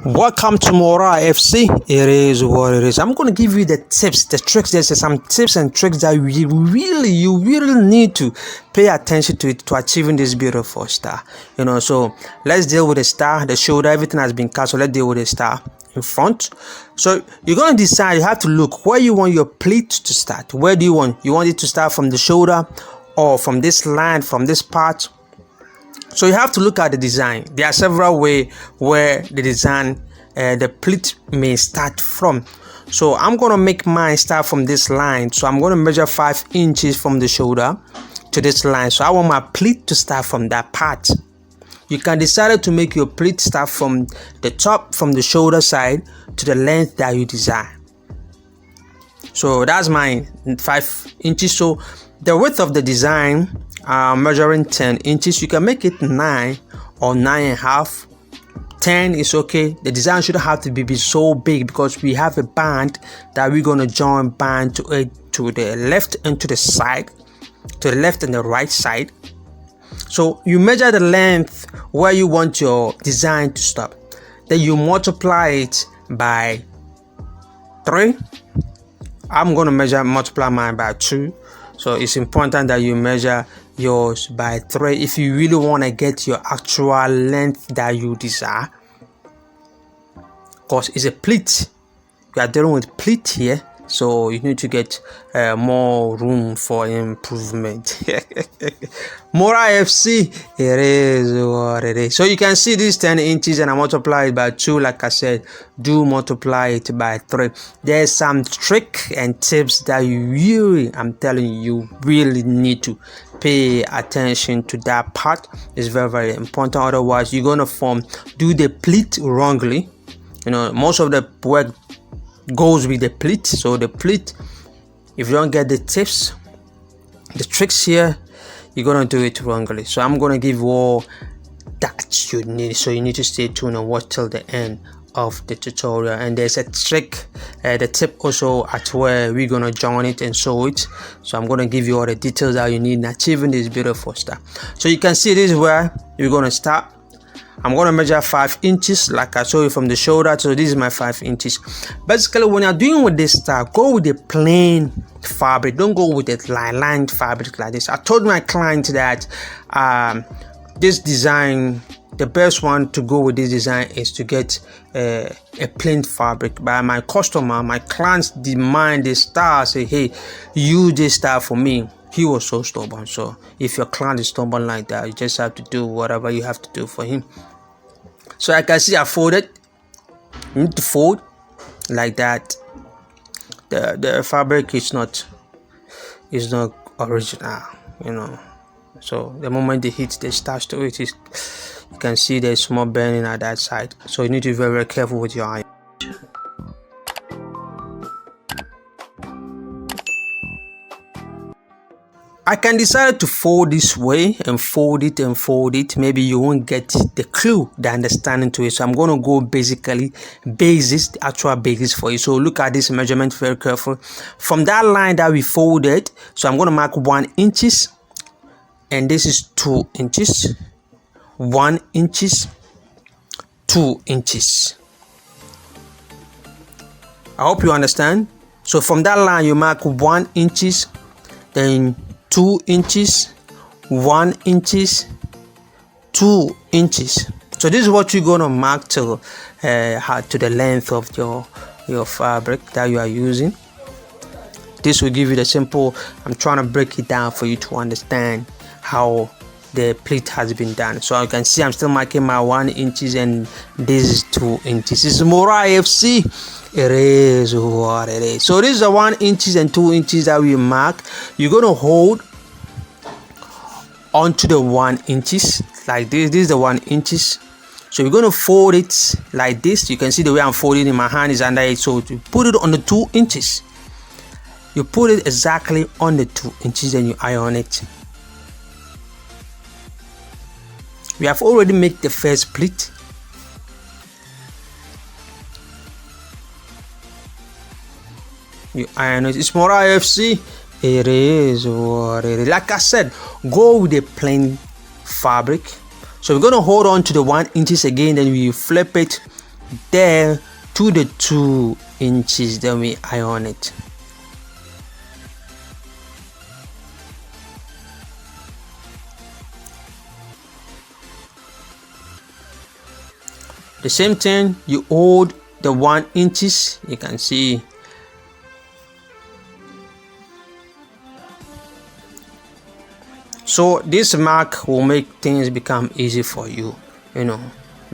Welcome to Mora FC. It is what it is. I'm going to give you the tips, the tricks. There's some tips and tricks that you really need to pay attention to it to achieving this beautiful star. So let's deal with the star, the shoulder. Everything has been cut, so let's deal with the star in front. So you're going to decide. You have to look where you want your pleat to start. Where do you want? You want it to start from the shoulder or from this line, from this part? So you have to look at the design. There are several ways where the design, the pleat may start from. So I'm going to make mine start from this line. So I'm going to measure 5 inches from the shoulder to this line. So I want my pleat to start from that part. You can decide to make your pleat start from the top, from the shoulder side to the length that you desire. So that's mine, 5 inches. So the width of the design, measuring 10 inches. You can make it 9 or 9.5. 10 is okay. The design shouldn't have to be so big because we have a band that we're going to join band to the left and to the side, to the left and the right side. So you measure the length where you want your design to stop. Then you multiply it by 3. I'm going to multiply mine by 2. So it's important that you measure yours by 3 if you really want to get your actual length that you desire, because it's a pleat. We are dealing with pleat here, so you need to get more room for improvement. Mora FC, it is what it is. So you can see this 10 inches and I multiply it by 2. Like I said, do multiply it by 3. There's some trick and tips that I'm telling you really need to pay attention to. That part is very important. Otherwise you're gonna do the pleat wrongly. Most of the work goes with the pleat. So the pleat, if you don't get the tips, the tricks here, you're gonna do it wrongly. So I'm gonna give you all that you need. So you need to stay tuned and watch till the end of the tutorial. And there's a trick, the tip also at where we're gonna join it and sew it. So I'm gonna give you all the details that you need in achieving this beautiful star. So you can see this is where you're gonna start. I'm going to measure 5 inches like I showed you from the shoulder. So this is my 5 inches. Basically, when you're doing with this style, go with the plain fabric. Don't go with the lined fabric like this. I told my client that this design, the best one to go with this design is to get a plain fabric. But my customer, my clients demand this style. Say, hey, use this style for me. He was so stubborn. So if your client is stubborn like that, you just have to do whatever you have to do for him. So I can see I folded. You need to fold like that. The fabric is not original, So the moment the heat they starts to it, you can see there's small burning at that side. So you need to be very careful with your iron. I can decide to fold this way and fold it. Maybe you won't get the clue, the understanding to it. So I'm going to go basically basis, the actual basis for you. So look at this measurement very careful. From that line that we folded, so I'm going to mark 1 inches. And this is 2 inches. 1 inches. 2 inches. I hope you understand. So from that line, you mark 1 inches. Then 2 inches, 1 inches, 2 inches. So this is what you're gonna mark to the length of your fabric that you are using. This will give you the simple. I'm trying to break it down for you to understand how the pleat has been done. So you can see I'm still marking my 1 inches and this is 2 inches. This is Mora FC. It is what it is. So this is the 1 inches and 2 inches that we mark. You're gonna hold onto the 1 inches like this. This is the 1 inches. So we're gonna fold it like this. You can see the way I'm folding in my hand is under it. So to put it on the 2 inches, you put it exactly on the 2 inches and you iron it. We have already made the first pleat. You iron it. It's Mora FC. It is what it is. Like I said, go with the plain fabric. So we're going to hold on to the 1 inches again, then we flip it there to the 2 inches, then we iron it. The same thing, you hold the 1 inches, you can see so this mark will make things become easy for you,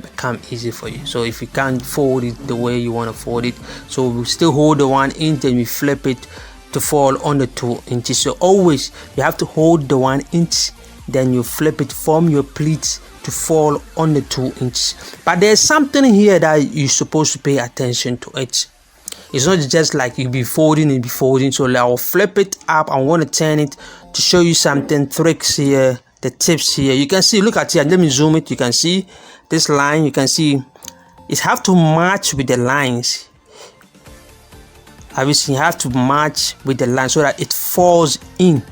become easy for you. So if you can't fold it the way you want to fold it, so we still hold the 1 inch and we flip it to fall on the 2 inches. So always you have to hold the 1 inch, then you flip it from your pleats to fall on the 2 inches. But there's something here that you're supposed to pay attention to it. It's not just like you be folding and be folding. So I'll flip it up. I want to turn it to show you something, tricks here, the tips here. You can see, look at here, let me zoom it. You can see this line, you can see it have to match with the lines. Obviously you have to match with the line so that it falls in.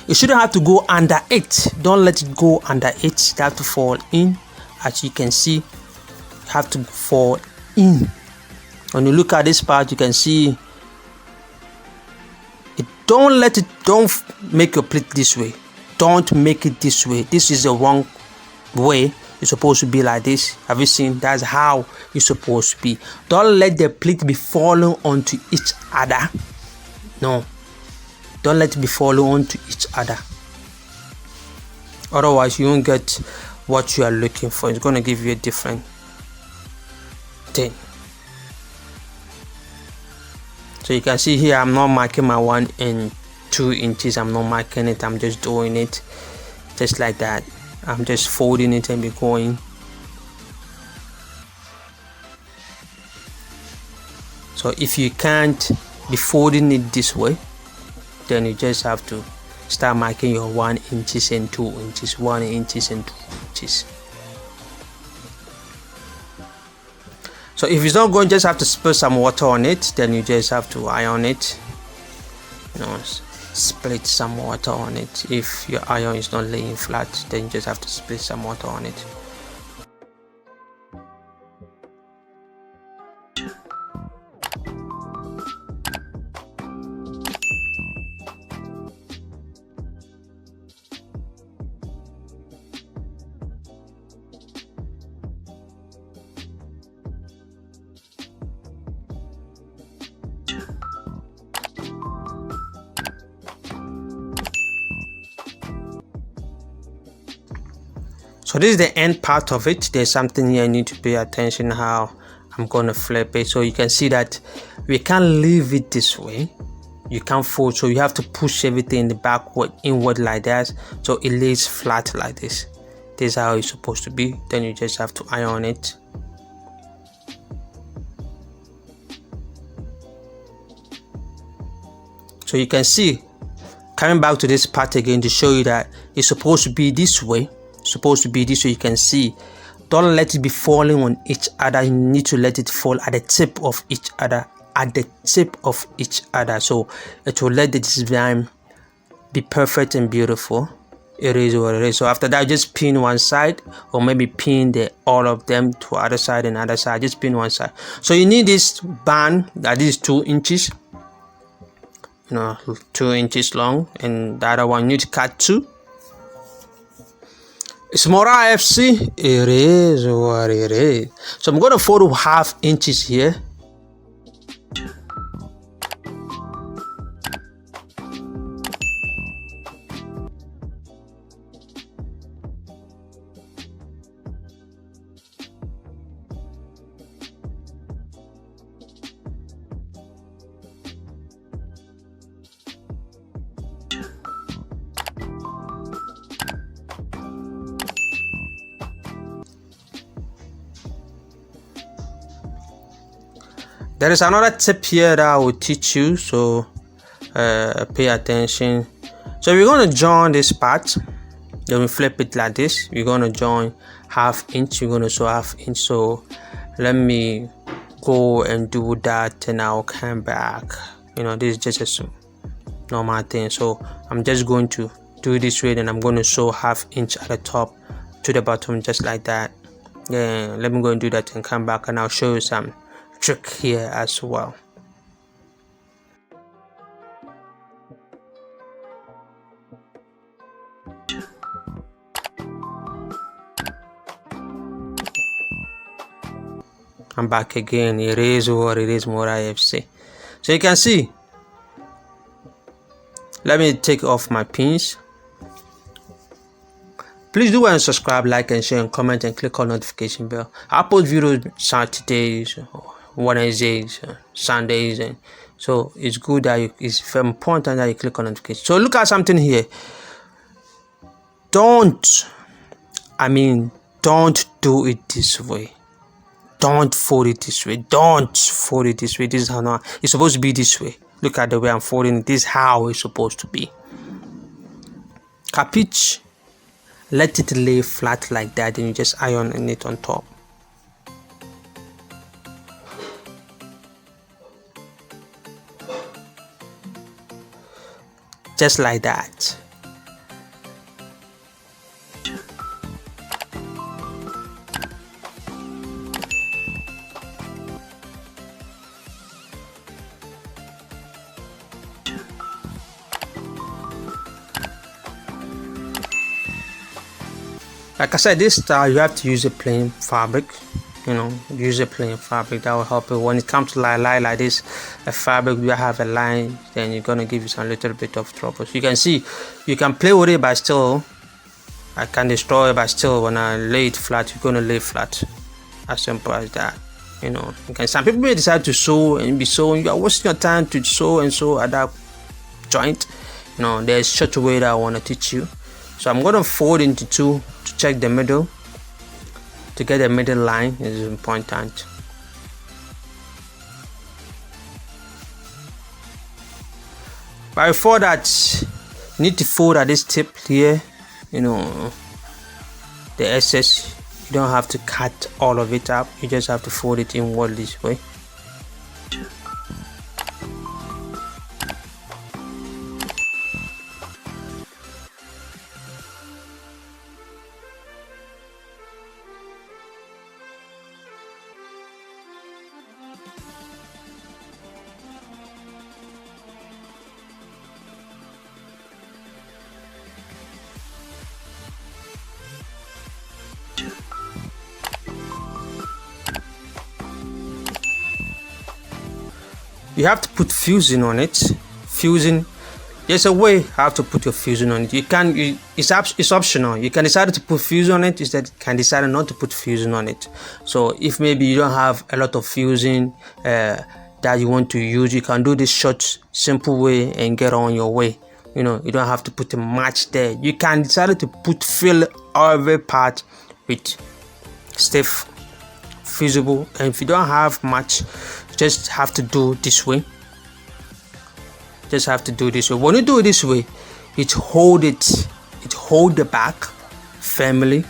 You shouldn't have to go under it. Don't let it go under it. It have to fall in. As you can see, you have to fall in. When you look at this part, you can see it. Don't make your pleat this way. Don't make it this way. This is the wrong way. You're supposed to be like this. Have you seen? That's how you're supposed to be. Don't let the pleat be falling onto each other. No. Don't let it be falling onto each other. Otherwise, you won't get what you are looking for. It's going to give you a different thing. So you can see here, I'm not marking my 1 and 2 inches. I'm not marking it. I'm just doing it just like that. I'm just folding it and be going. So if you can't be folding it this way, then you just have to start marking your 1 inches and 2 inches, 1 inches and 2 inches. So if it's not going, just have to spill some water on it. Then you just have to iron it. Split some water on it. If your iron is not laying flat, then you just have to split some water on it. So this is the end part of it. There's something here I need to pay attention how I'm gonna flip it. So you can see that we can't leave it this way. You can't fold, so you have to push everything in the backward, inward like that, so it lays flat like this. This is how it's supposed to be. Then you just have to iron it. So you can see, coming back to this part again to show you that it's supposed to be this way. Supposed to be this way. You can see, don't let it be falling on each other. You need to let it fall at the tip of each other, at the tip of each other, so it will let the design be perfect and beautiful. It is what it is. So after that, just pin one side, or maybe pin all of them to other side and other side. Just pin one side. So you need this band that is 2 inches, 2 inches long, and the other one you need to cut 2. It's Mora FC. It is what it is. So I'm going to fold 1/2 inches here. There is another tip here that I will teach you, so pay attention. So we're going to join this part, then we flip it like this. We're going to join 1/2 inch. We're going to sew 1/2 inch. So let me go and do that, and I'll come back. This is just a normal thing. So I'm just going to do this way, then I'm going to sew 1/2 inch at the top to the bottom, just like that. Then let me go and do that and come back, and I'll show you some trick here as well. I'm back again. It is what it is, more IFC. So you can see, let me take off my pins. Please do and subscribe, like and share and comment and click on notification bell. I post videos Saturdays, Wednesdays, Sundays, and so it's good that it's very important that you click on notification. So look at something here. Don't do it this way. Don't fold it this way. Don't fold it this way. This is how not. It's supposed to be this way. Look at the way I'm folding it. This is how it's supposed to be. Capiche? Let it lay flat like that, and you just iron it on top. Just like that. Like I said, this style you have to use a plain fabric. Use a plain fabric. That will help you when it comes to line like this. A fabric you have a line, then you're gonna give you some little bit of trouble. So you can see, you can play with it, but still, I can destroy it. But still, when I lay it flat, you're gonna lay flat. As simple as that. Some people may decide to sew and be sewing. You are wasting your time to sew and sew at that joint. There's such a way that I want to teach you. So I'm going to fold into two to check the middle. To get the middle line is important. But before that, you need to fold at this tip here. The excess. You don't have to cut all of it up. You just have to fold it inward this way. You have to put fusing on it. Fusing, there's a way how to put your fusing on it. It's optional. You can decide to put fusing on it. Instead, you can decide not to put fusing on it. So if maybe you don't have a lot of fusing that you want to use, you can do this short, simple way and get on your way. You don't have to put a match there. You can decide to fill every part with stiff, fusible, and if you don't have much, just have to do this way. When you do it this way, it hold the back firmly.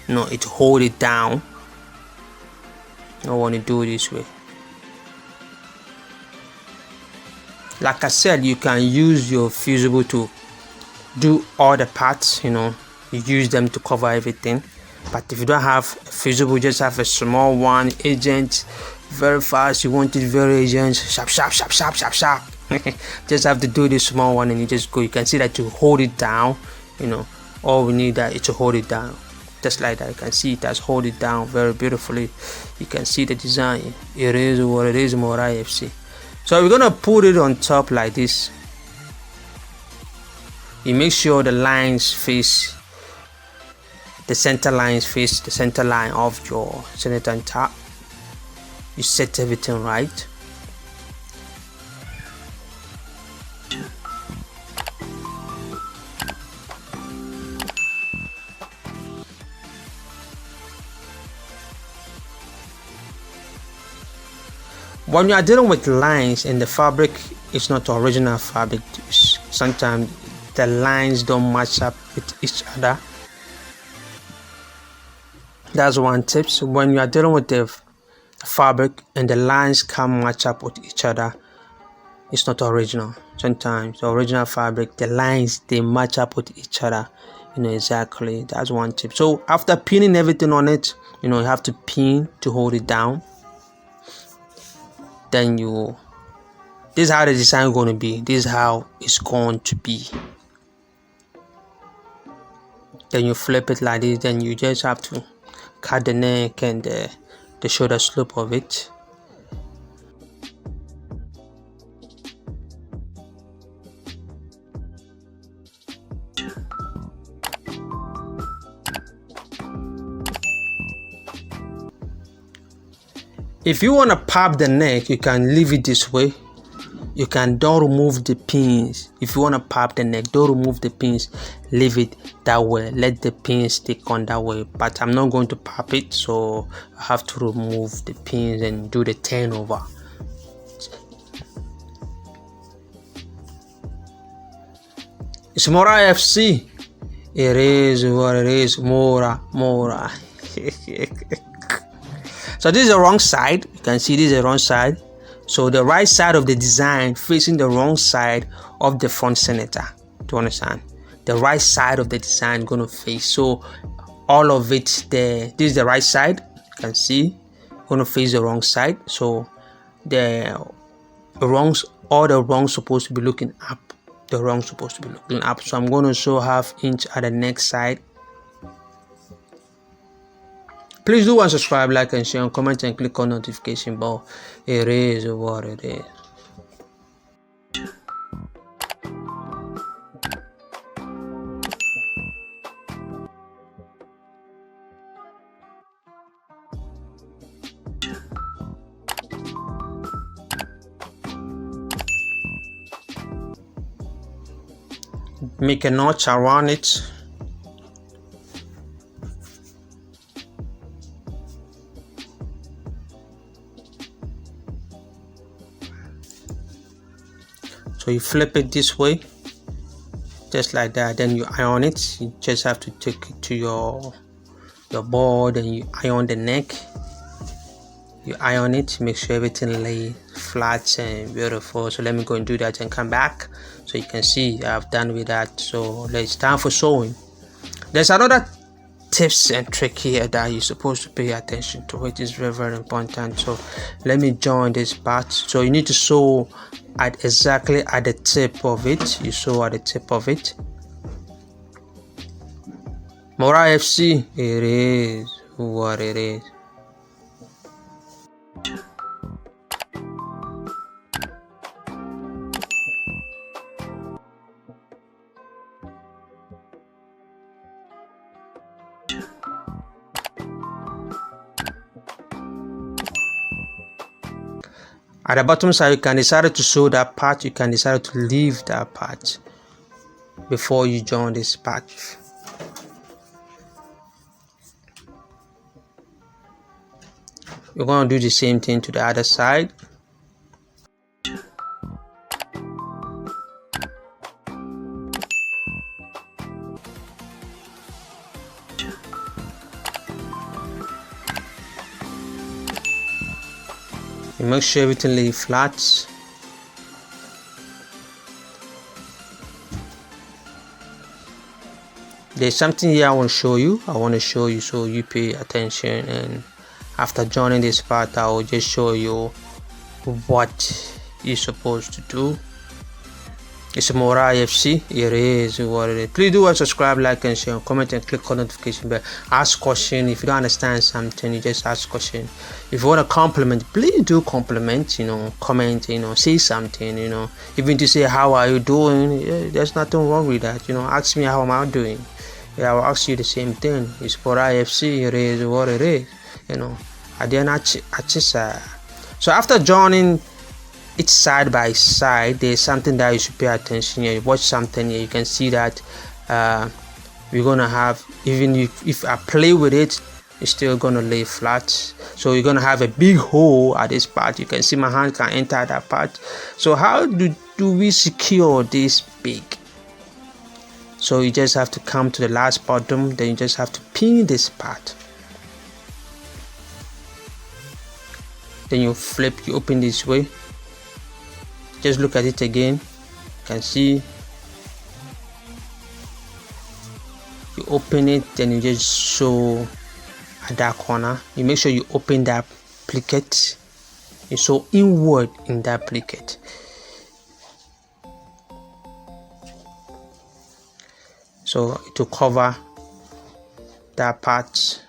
It hold it down. I want to do it this way. Like I said, you can use your fusible to do all the parts. You use them to cover everything. But if you don't have a fusible, just have a small one, agent, very fast. You want it very agent, sharp. Just have to do this small one and you just go. You can see that you hold it down. All we need is to hold it down. Just like that. You can see it has hold it down very beautifully. You can see the design. It is what it is, more IFC. So we're gonna put it on top like this. You make sure the lines face the center lines face the center line of your center and top. You set everything right. When you are dealing with lines in the fabric, it's not original fabric. Sometimes the lines don't match up with each other. That's one tip. So when you are dealing with the fabric and the lines can't match up with each other, it's not original. Sometimes the original fabric, the lines, they match up with each other. exactly. That's one tip. So after pinning everything on it, you have to pin to hold it down. Then this is how the design is going to be. This is how it's going to be. Then you flip it like this. Then you just have to cut the neck and the shoulder slope of it. If you want to pop the neck, you can leave it this way. You don't remove the pins. If you want to pop the neck, don't remove the pins. Leave it that way. Let the pins stick on that way. But I'm not going to pop it, so I have to remove the pins and do the turnover. It's Mora FC. It is what it is. Mora. So this is the wrong side. You can see this is the wrong side. So the right side of the design facing the wrong side of the front senator. Do you understand? The right side of the design is going to face. So all of it there. This is the right side. You can see going to face the wrong side. So all the wrongs supposed to be looking up. The wrongs supposed to be looking up. So I'm going to show 1/2 inch at the next side. Please do and subscribe, like and share, and comment and click on notification bell. It is what it is. Make a notch around it. So you flip it this way, just like that. Then you iron it. You just have to take it to your board and you iron the neck. You iron it, make sure everything lay flat and beautiful. So let me go and do that and come back so you can see I've done with that. So it's time for sewing. There's another tips and trick here that you're supposed to pay attention to, which is very, very important. So let me join this part. So you need to sew exactly at the tip of it. You sew at the tip of it. Mora FC, it is what it is. At the bottom side, you can decide to sew that part. You can decide to leave that part before you join this part. You're going to do the same thing to the other side. You make sure everything lays flat. There's something here I want to show you. So you pay attention, and after joining this part I will just show you what you're supposed to do. It's Mora FC. It is what it is. Please do subscribe, like and share, comment and click on notification bell. Ask question. If you don't understand something, you just ask question. If you want to compliment, please do compliment, comment, say something, even to say how are you doing. Yeah, there's nothing wrong with that. Ask me how am I doing. Yeah, I will ask you the same thing. It's Mora FC. It is what it is. So after joining each side by side, there's something that you should pay attention here. You watch something here, you can see that we're gonna have, even if I play with it, it's still gonna lay flat. So you're gonna have a big hole at this part. You can see my hand can enter that part. So how do we secure this big? So you just have to come to the last bottom, then you just have to pin this part. Then you flip, you open this way. Just look at it again. You can see open it, then you just sew at that corner. You make sure you open that placket, you sew inward in that placket. So it will cover that part. So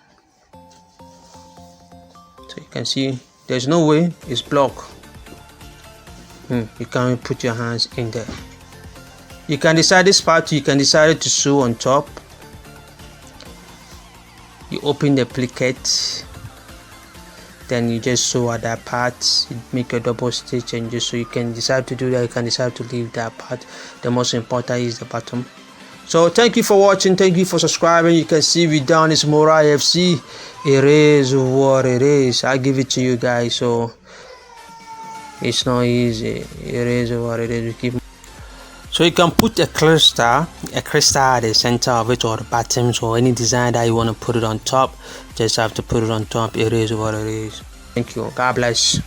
you can see there's no way it's blocked. You can't put your hands in there. You can decide this part, you can decide to sew on top. You open the placket, then you just sew at that part, you make a double stitch, and just so you can decide to do that, you can decide to leave that part. The most important is the bottom. So thank you for watching, thank you for subscribing. You can see we done this Mora FC. It is what it is. I give it to you guys, so it's not easy. It is what it is. We keep. So you can put a crystal at the center of it, or the bottom, so any design that you want to put it on top, just have to put it on top. It is what it is. Thank you. God bless.